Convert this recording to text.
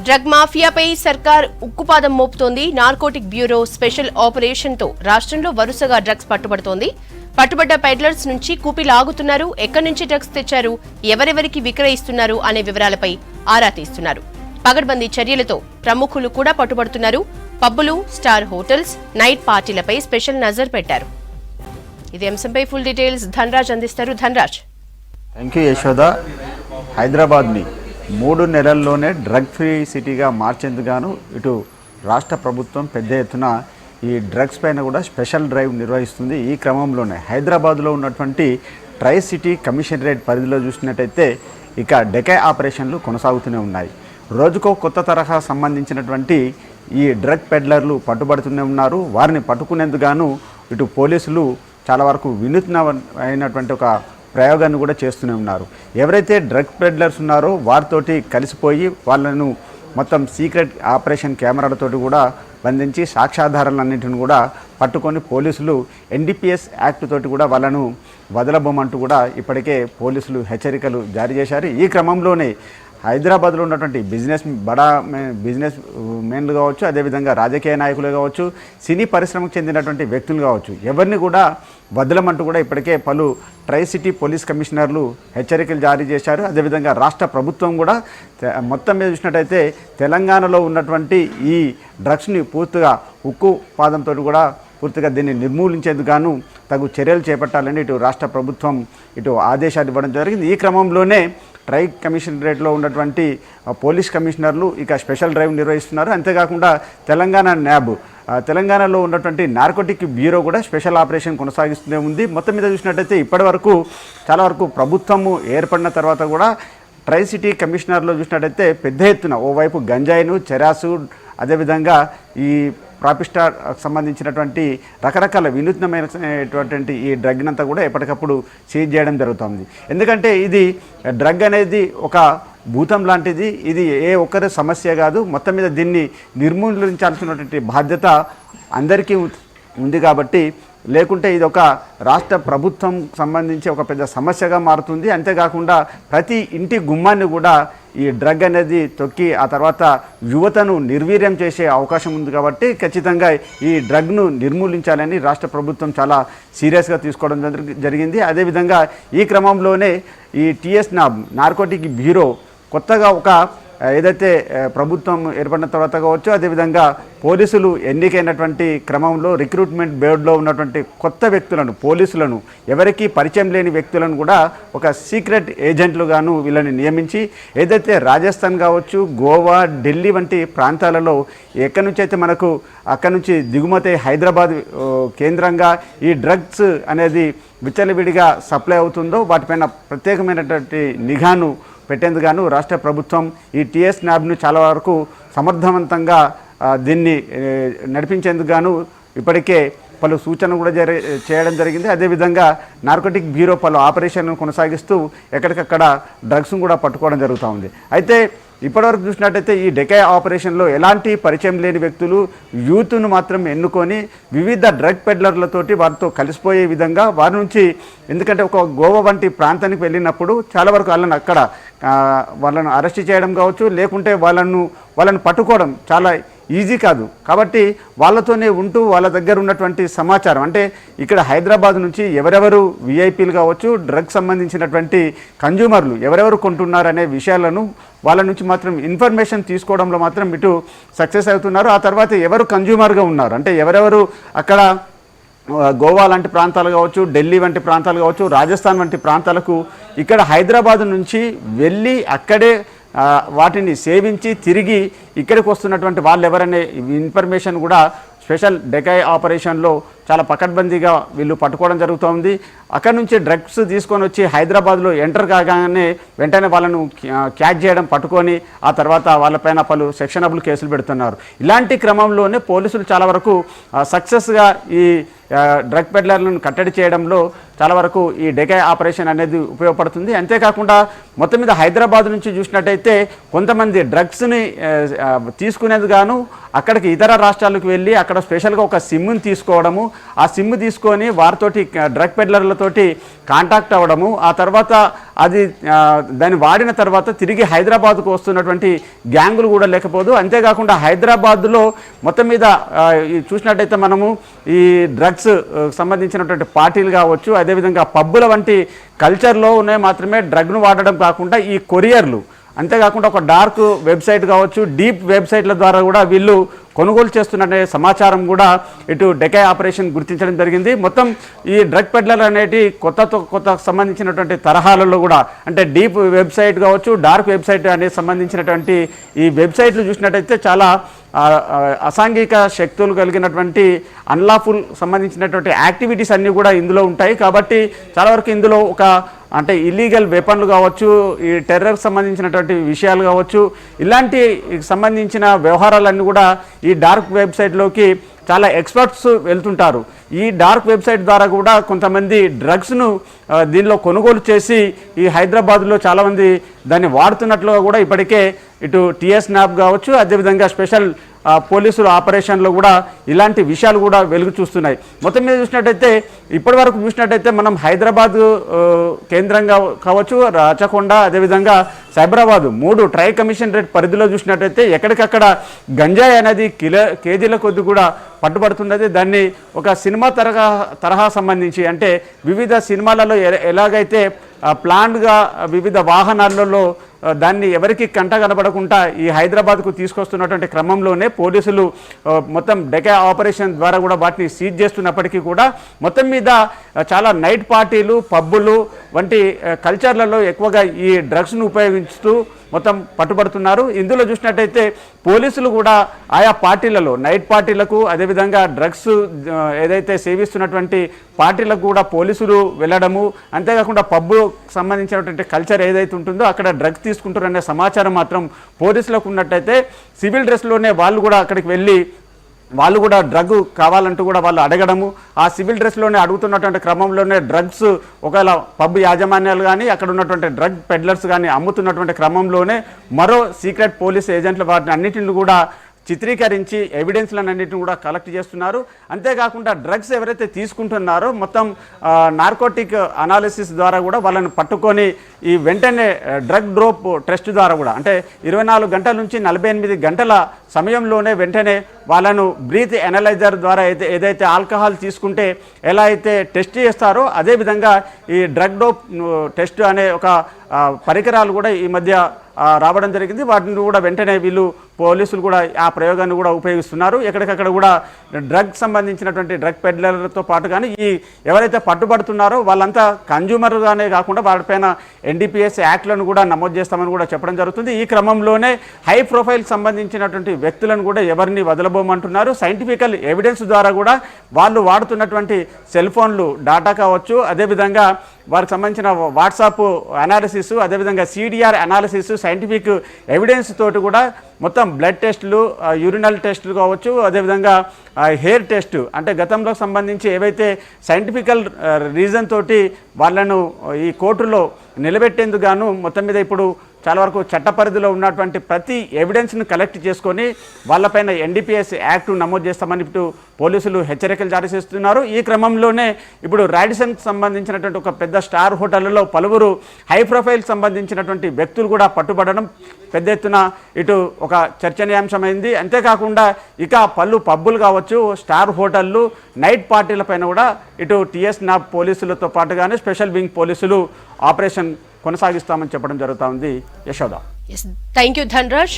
Drug మాఫియాపై సర్కార్ ఉక్కుపాదం మోపుతోంది. Narcotic bureau special operation తో రాష్ట్రంలో వరుసగా డ్రగ్స్ పట్టుబడుతోంది. పట్టుబడ్డ పెడ్లర్స్ నుంచి కూపీలాగుతున్నారు, ఎక్కడి నుంచి డ్రగ్స్ తెచ్చారు, ఎవరెవరికి విక్రయిస్తున్నారు అనే వివరాలపై ఆరా తీస్తున్నారు. పగడ్బందీ చర్యలతో ప్రముఖులు కూడా పట్టుబడుతున్నారు. పబ్బులు, స్టార్ హోటల్స్, నైట్ పార్టీలపై స్పెషల్ నజర్ పెట్టారు. ఇదే అంశంపై ఫుల్ డీటెయిల్స్ ధనరాజ్ అందిస్తారు. ధనరాజ్. Thank you Yashoda. హైదరాబాద్ని 3 నెలల్లోనే డ్రగ్ ఫ్రీ సిటీగా మార్చేందుకు ఇటు రాష్ట్ర ప్రభుత్వం పెద్ద ఎత్తున ఈ డ్రగ్స్ పైన కూడా స్పెషల్ డ్రైవ్ నిర్వహిస్తుంది. ఈ క్రమంలోనే హైదరాబాద్లో ఉన్నటువంటి ట్రై సిటీ కమిషనరేట్ పరిధిలో చూసినట్టయితే ఇక డెకాయ్ ఆపరేషన్లు కొనసాగుతూనే ఉన్నాయి. రోజుకో కొత్త తరహా సంబంధించినటువంటి ఈ డ్రగ్ పెడ్లర్లు పట్టుబడుతూనే ఉన్నారు. వారిని పట్టుకునేందుకు ఇటు పోలీసులు చాలా వరకు వినూత్నమైనటువంటి ఒక ప్రయోగాన్ని కూడా చేస్తూనే ఉన్నారు. ఎవరైతే డ్రగ్ పెడ్లర్స్ ఉన్నారో వారితోటి కలిసిపోయి వాళ్ళను మొత్తం సీక్రెట్ ఆపరేషన్ కెమెరాలతోటి కూడా బంధించి సాక్ష్యాధారాలన్నింటిని కూడా పట్టుకొని పోలీసులు ఎన్డీపీఎస్ యాక్ట్ తోటి కూడా వాళ్ళను వదలబోమంటూ కూడా ఇప్పటికే పోలీసులు హెచ్చరికలు జారీ చేశారు. ఈ క్రమంలోనే హైదరాబాద్లో ఉన్నటువంటి బిజినెస్ మెన్లు కావచ్చు, అదేవిధంగా రాజకీయ నాయకులు కావచ్చు, సినీ పరిశ్రమకు చెందినటువంటి వ్యక్తులు కావచ్చు, ఎవరిని కూడా వదలమంటూ కూడా ఇప్పటికే పలు ట్రై సిటీ పోలీస్ కమిషనర్లు హెచ్చరికలు జారీ చేశారు. అదేవిధంగా రాష్ట్ర ప్రభుత్వం కూడా మొత్తం మీద చూసినట్టయితే తెలంగాణలో ఉన్నటువంటి ఈ డ్రగ్స్ని పూర్తిగా ఉక్కు పాదంతో కూడా పూర్తిగా దీన్ని నిర్మూలించేందుకు తగు చర్యలు చేపట్టాలని ఇటు రాష్ట్ర ప్రభుత్వం ఇటు ఆదేశాలు ఇవ్వడం జరిగింది. ఈ క్రమంలోనే ట్రై కమిషనరేట్లో ఉన్నటువంటి పోలీస్ కమిషనర్లు ఇక స్పెషల్ డ్రైవ్ నిర్వహిస్తున్నారు. అంతేకాకుండా తెలంగాణలో ఉన్నటువంటి నార్కోటిక్ బ్యూరో కూడా స్పెషల్ ఆపరేషన్ కొనసాగిస్తూనే ఉంది. మొత్తం మీద చూసినట్టయితే ఇప్పటి వరకు చాలా వరకు ప్రభుత్వము ఏర్పడిన తర్వాత కూడా ట్రై సిటీ కమిషనర్లో చూసినట్టయితే పెద్ద ఎత్తున ఓవైపు గంజాయిను, చెరాసు, అదేవిధంగా ఈ ప్రాపిస్టార్ సంబంధించినటువంటి రకరకాల వినూత్నమైనటువంటి ఈ డ్రగ్ అంతా కూడా ఎప్పటికప్పుడు సీజ్ చేయడం జరుగుతుంది. ఎందుకంటే ఇది డ్రగ్ అనేది ఒక భూతం లాంటిది. ఇది ఏ ఒక్కరి సమస్య కాదు. మొత్తం మీద దీన్ని నిర్మూలించాల్సినటువంటి బాధ్యత అందరికీ ఉంది. కాబట్టి లేకుంటే ఇది ఒక రాష్ట్ర ప్రభుత్వం సంబంధించి ఒక పెద్ద సమస్యగా మారుతుంది. అంతేకాకుండా ప్రతి ఇంటి గుమ్మాన్ని కూడా ఈ డ్రగ్ అనేది తొక్కి ఆ తర్వాత యువతను నిర్వీర్యం చేసే అవకాశం ఉంది. కాబట్టి ఖచ్చితంగా ఈ డ్రగ్ను నిర్మూలించాలని రాష్ట్ర ప్రభుత్వం చాలా సీరియస్గా తీసుకోవడం జరిగింది. అదేవిధంగా ఈ క్రమంలోనే ఈ టీఎస్ నార్కోటిక్ బ్యూరో కొత్తగా ఒక ఏదైతే ప్రభుత్వం ఏర్పడిన తర్వాత కావచ్చు, అదేవిధంగా పోలీసులు ఎన్నికైనటువంటి క్రమంలో రిక్రూట్మెంట్ బోర్డులో ఉన్నటువంటి కొత్త వ్యక్తులను, పోలీసులను, ఎవరికీ పరిచయం లేని వ్యక్తులను కూడా ఒక సీక్రెట్ ఏజెంట్లుగాను వీళ్ళని నియమించి ఏదైతే రాజస్థాన్ కావచ్చు, గోవా, ఢిల్లీ వంటి ప్రాంతాలలో ఎక్కడి నుంచి అయితే మనకు అక్కడి నుంచి దిగుమతి హైదరాబాద్ కేంద్రంగా ఈ డ్రగ్స్ అనేది విచ్చలవిడిగా సప్లై అవుతుందో వాటిపైన ప్రత్యేకమైనటువంటి నిఘాను పెట్టేందుకు రాష్ట్ర ప్రభుత్వం ఈ టీఎస్ న్యాబ్ను చాలా వరకు సమర్థవంతంగా దీన్ని నడిపించేందుకు ఇప్పటికే పలు సూచనలు కూడా చేయడం జరిగింది. అదేవిధంగా నార్కోటిక్ బ్యూరో పలు ఆపరేషన్లను కొనసాగిస్తూ ఎక్కడికక్కడ డ్రగ్స్ను కూడా పట్టుకోవడం జరుగుతూ ఉంది. అయితే ఇప్పటివరకు చూసినట్టయితే ఈ డెకాయ్ ఆపరేషన్లో ఎలాంటి పరిచయం లేని వ్యక్తులు, యూత్ను మాత్రం ఎన్నుకొని వివిధ డ్రగ్ పెడ్లర్లతోటి వారితో కలిసిపోయే విధంగా వారి నుంచి, ఎందుకంటే ఒక గోవా వంటి ప్రాంతానికి వెళ్ళినప్పుడు చాలా వరకు వాళ్ళను అరెస్ట్ చేయడం కావచ్చు, లేకుంటే వాళ్ళను పట్టుకోవడం చాలా ఈజీ కాదు. కాబట్టి వాళ్ళతోనే ఉంటూ వాళ్ళ దగ్గర ఉన్నటువంటి సమాచారం, అంటే ఇక్కడ హైదరాబాద్ నుంచి ఎవరెవరు విఐపీలు కావచ్చు, డ్రగ్ సంబంధించినటువంటి కన్జ్యూమర్లు ఎవరెవరు కొంటున్నారనే విషయాలను వాళ్ళ నుంచి మాత్రం ఇన్ఫర్మేషన్ తీసుకోవడంలో మాత్రం ఇటు సక్సెస్ అవుతున్నారు. ఆ తర్వాత ఎవరు కన్జ్యూమర్గా ఉన్నారు, అంటే ఎవరెవరు అక్కడ గోవా లాంటి ప్రాంతాలు కావచ్చు, ఢిల్లీ వంటి ప్రాంతాలు కావచ్చు, రాజస్థాన్ వంటి ప్రాంతాలకు ఇక్కడ హైదరాబాద్ నుంచి వెళ్ళి అక్కడే వాటిని సేవించి తిరిగి ఇక్కడికి వస్తున్నటువంటి వాళ్ళు ఎవరనే ఇన్ఫర్మేషన్ కూడా స్పెషల్ డెకాయ్ ఆపరేషన్లో చాలా పకడ్బందీగా వీళ్ళు పట్టుకోవడం జరుగుతుంది. అక్కడి నుంచి డ్రగ్స్ తీసుకొని వచ్చి హైదరాబాద్లో ఎంటర్ కాగానే వెంటనే వాళ్ళను క్యాచ్ చేయడం, పట్టుకొని ఆ తర్వాత వాళ్ళపైన పలు సెక్షనబుల్ కేసులు పెడుతున్నారు. ఇలాంటి క్రమంలోనే పోలీసులు చాలా వరకు సక్సెస్గా ఈ డ్రగ్ పెడ్లర్లను కట్టడి చేయడంలో చాలా వరకు ఈ డెకాయ్ ఆపరేషన్ అనేది ఉపయోగపడుతుంది. అంతేకాకుండా మొత్తం మీద హైదరాబాద్ నుంచి చూసినట్టయితే కొంతమంది డ్రగ్స్ని తీసుకునేది గాను అక్కడికి ఇతర రాష్ట్రాలకు వెళ్ళి అక్కడ స్పెషల్గా ఒక సిమ్ని తీసుకోవడము, ఆ సిమ్ తీసుకొని వారితోటి డ్రగ్ పెడ్లర్లతోటి కాంటాక్ట్ అవ్వడము, ఆ తర్వాత అది దాన్ని వాడిన తర్వాత తిరిగి హైదరాబాద్కు వస్తున్నటువంటి గ్యాంగులు కూడా లేకపోదు. అంతేకాకుండా హైదరాబాద్లో మొత్తం మీద చూసినట్టయితే మనము ఈ డ్రగ్స్ సంబంధించినటువంటి పార్టీలు కావచ్చు, అదేవిధంగా పబ్బుల వంటి కల్చర్లో ఉన్నాయి మాత్రమే డ్రగ్ను వాడడం కాకుండా ఈ కొరియర్లు, అంతేకాకుండా ఒక డార్క్ వెబ్సైట్ కావచ్చు, డీప్ వెబ్సైట్ల ద్వారా కూడా వీళ్ళు కొనుగోలు చేస్తున్న సమాచారం కూడా ఇటు డెకాయ్ ఆపరేషన్ గుర్తించడం జరిగింది. మొత్తం ఈ డ్రగ్ పెడ్లర్ అనేటి కొత్త సంబంధించినటువంటి తరహాలలో కూడా అంటే డీప్ వెబ్సైట్ కావచ్చు, డార్క్ వెబ్సైట్ అనేది సంబంధించినటువంటి ఈ వెబ్సైట్లు చూసినట్టయితే చాలా అసాంఘిక శక్తులు కలిగినటువంటి అన్లాఫుల్ సంబంధించినటువంటి యాక్టివిటీస్ అన్నీ కూడా ఇందులో ఉంటాయి. కాబట్టి చాలా వరకు ఇందులో ఒక అంటే ఇల్లీగల్ వెపన్లు కావచ్చు, ఈ టెర్రర్కి సంబంధించినటువంటి విషయాలు కావచ్చు, ఇలాంటి సంబంధించిన వ్యవహారాలన్నీ కూడా ఈ డార్క్ వెబ్సైట్లోకి చాలా ఎక్స్పర్ట్స్ వెళ్తుంటారు. ఈ డార్క్ వెబ్సైట్ ద్వారా కూడా కొంతమంది డ్రగ్స్ను దీనిలో కొనుగోలు చేసి ఈ హైదరాబాద్లో చాలామంది దాన్ని వాడుతున్నట్లుగా కూడా ఇప్పటికే ఇటు టీఎస్ నాప్ కావచ్చు, అదేవిధంగా స్పెషల్ పోలీసుల ఆపరేషన్లో కూడా ఇలాంటి విషయాలు కూడా వెలుగు చూస్తున్నాయి. మొత్తం మీద చూసినట్టయితే ఇప్పటి వరకు చూసినట్టయితే మనం హైదరాబాద్ కేంద్రంగా కావచ్చు, రాచకొండ, అదేవిధంగా సైబరాబాద్ 3 ట్రై కమిషనరేట్ పరిధిలో చూసినట్టయితే ఎక్కడికక్కడ గంజాయి అనేది కేజీల కొద్ది కూడా పట్టుబడుతున్నది. దాన్ని ఒక సినిమా తరహా సంబంధించి అంటే వివిధ సినిమాలలో ఎలాగైతే ప్లాన్గా వివిధ వాహనాలలో దాన్ని ఎవరికి కంట కనబడకుండా ఈ హైదరాబాద్కు తీసుకొస్తున్నటువంటి క్రమంలోనే పోలీసులు మొత్తం డెకాయ్ ఆపరేషన్ ద్వారా కూడా వాటిని సీజ్ చేస్తున్నప్పటికీ కూడా మొత్తం మీద చాలా నైట్ పార్టీలు, పబ్బులు వంటి కల్చర్లలో ఎక్కువగా ఈ డ్రగ్స్ను ఉపయోగిస్తూ మొత్తం పట్టుబడుతున్నారు. ఇందులో చూసినట్టయితే పోలీసులు కూడా ఆయా పార్టీలలో నైట్ పార్టీలకు, అదేవిధంగా డ్రగ్స్ ఏదైతే సేవిస్తున్నటువంటి పార్టీలకు కూడా పోలీసులు వెళ్ళడము, అంతేకాకుండా పబ్బు సంబంధించినటువంటి కల్చర్ ఏదైతే ఉంటుందో అక్కడ డ్రగ్స్ తీసుకుంటారనే సమాచారం మాత్రం పోలీసులకు ఉన్నట్టయితే సివిల్ డ్రెస్లోనే వాళ్ళు కూడా అక్కడికి వెళ్ళి వాళ్ళు కూడా డ్రగ్ కావాలంటూ కూడా వాళ్ళు అడగడము, ఆ సివిల్ డ్రెస్లోనే అడుగుతున్నటువంటి క్రమంలోనే డ్రగ్స్ ఒకవేళ పబ్ యాజమాన్యాలు కానీ అక్కడ ఉన్నటువంటి డ్రగ్ పెడ్లర్స్ కానీ అమ్ముతున్నటువంటి క్రమంలోనే మరో సీక్రెట్ పోలీస్ ఏజెంట్లు వాటిని అన్నిటిని కూడా చిత్రీకరించి ఎవిడెన్స్లను అన్నింటిని కూడా కలెక్ట్ చేస్తున్నారు. అంతేకాకుండా డ్రగ్స్ ఎవరైతే తీసుకుంటున్నారో మొత్తం నార్కోటిక్ అనాలిసిస్ ద్వారా కూడా వాళ్ళని పట్టుకొని ఈ వెంటనే డ్రగ్ డ్రోప్ టెస్ట్ ద్వారా కూడా అంటే 24 గంటల నుంచి 48 గంటల సమయంలోనే వెంటనే వాళ్ళను బ్రీత్ ఎనలైజర్ ద్వారా ఏదైతే ఆల్కహాల్ తీసుకుంటే ఎలా అయితే టెస్ట్ చేస్తారో అదేవిధంగా ఈ డ్రగ్ డోప్ టెస్ట్ అనే ఒక పరికరాలు కూడా ఈ మధ్య రావడం జరిగింది. వాటిని కూడా వెంటనే వీళ్ళు పోలీసులు కూడా ఆ ప్రయోగాన్ని కూడా ఉపయోగిస్తున్నారు. ఎక్కడికక్కడ కూడా డ్రగ్ సంబంధించినటువంటి డ్రగ్ పెడ్లర్లతో పాటు కానీ ఈ ఎవరైతే పట్టుబడుతున్నారో వాళ్ళంతా కన్జ్యూమర్గానే కాకుండా వాటిపైన ఎన్డీపీఎస్ యాక్ట్లను కూడా నమోదు చేస్తామని కూడా చెప్పడం జరుగుతుంది. ఈ క్రమంలోనే హై ప్రొఫైల్ సంబంధించినటువంటి వ్యక్తులను కూడా ఎవరిని వదలబోమంటున్నారు. సైంటిఫికల్ ఎవిడెన్స్ ద్వారా కూడా వాళ్ళు వాడుతున్నటువంటి సెల్ ఫోన్లు డాటా కావచ్చు, అదేవిధంగా వారికి సంబంధించిన వాట్సాప్ అనాలిసిస్, అదేవిధంగా సిడిఆర్ అనాలిసిస్, సైంటిఫిక్ ఎవిడెన్స్ తోటి కూడా మొత్తం బ్లడ్ టెస్టులు, యూరినల్ టెస్టులు కావచ్చు, అదేవిధంగా హెయిర్ టెస్ట్ అంటే గతంలో సంబంధించి ఏవైతే సైంటిఫికల్ రీజన్ తోటి వాళ్ళను ఈ కోర్టులో నిలబెట్టేందుకు గాను మొత్తం మీద ఇప్పుడు చాలా వరకు చట్ట పరిధిలో ఉన్నటువంటి ప్రతి ఎవిడెన్స్ను కలెక్ట్ చేసుకొని వాళ్ళపైన ఎన్డీపీఎస్ యాక్ట్ నమోదు చేస్తామని ఇప్పుడు పోలీసులు హెచ్చరికలు జారీ చేస్తున్నారు. ఈ క్రమంలోనే ఇప్పుడు రాడిసన్కి సంబంధించినటువంటి ఒక పెద్ద స్టార్ హోటళ్లలో పలువురు హై ప్రొఫైల్ సంబంధించినటువంటి వ్యక్తులు కూడా పట్టుబడడం పెద్ద ఎత్తున ఇటు ఒక చర్చనీయాంశమైంది. అంతేకాకుండా ఇక పలు పబ్బులు కావచ్చు, స్టార్ హోటళ్ళు, నైట్ పార్టీలపైన కూడా ఇటు టీఎస్ నాప్ పోలీసులతో పాటుగానే స్పెషల్ వింగ్ పోలీసులు ఆపరేషన్ కొనసాగిస్తామని చెప్పడం జరుగుతూ ఉంది. యశోద. Thank you Dhanraj.